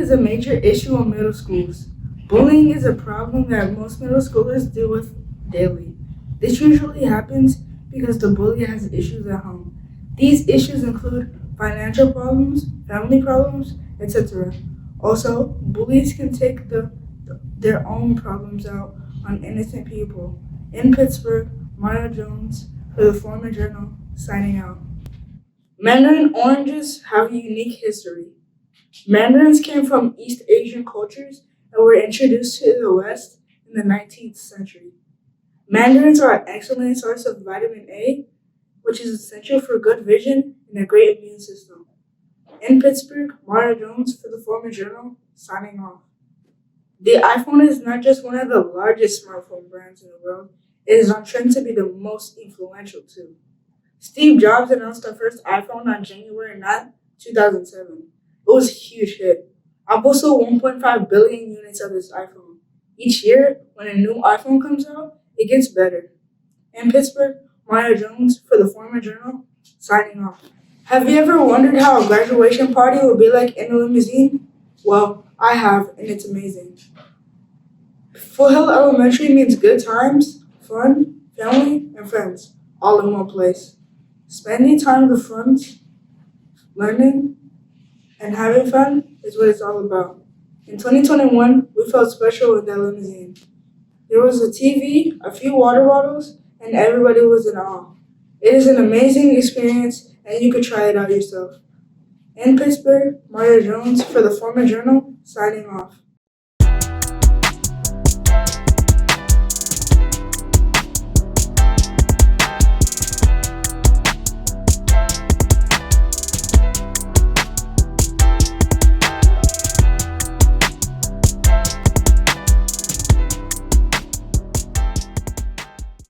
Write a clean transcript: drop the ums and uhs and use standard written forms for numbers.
is a major issue in middle schools. Bullying is a problem that most middle schoolers deal with daily. This usually happens because the bully has issues at home. These issues include financial problems, family problems, etc. Also, bullies can take their own problems out on innocent people. In Pittsburgh, Maya Jones for the Foreman Journal, signing out. Mandarin oranges have a unique history. Mandarins came from East Asian cultures and were introduced to the West in the 19th century. Mandarins are an excellent source of vitamin A, which is essential for good vision and a great immune system. In Pittsburgh, Mara Jones for the Foreman Journal, signing off. The iPhone is not just one of the largest smartphone brands in the world, it is on trend to be the most influential too. Steve Jobs announced the first iPhone on January 9, 2007. It was a huge hit. Apple sold 1.5 billion units of this iPhone. Each year, when a new iPhone comes out, it gets better. In Pittsburgh, Maya Jones for the Foreman Journal, signing off. Have you ever wondered how a graduation party would be like in a limousine? Well, I have, and it's amazing. Foothill Elementary means good times, fun, family, and friends, all in one place. Spending time with friends, learning, and having fun is what it's all about. In 2021, we felt special with that limousine. There was a TV, a few water bottles, and everybody was in awe. It is an amazing experience, and you could try it out yourself. In Pittsburgh, Mario Jones for the Foreman Journal, signing off.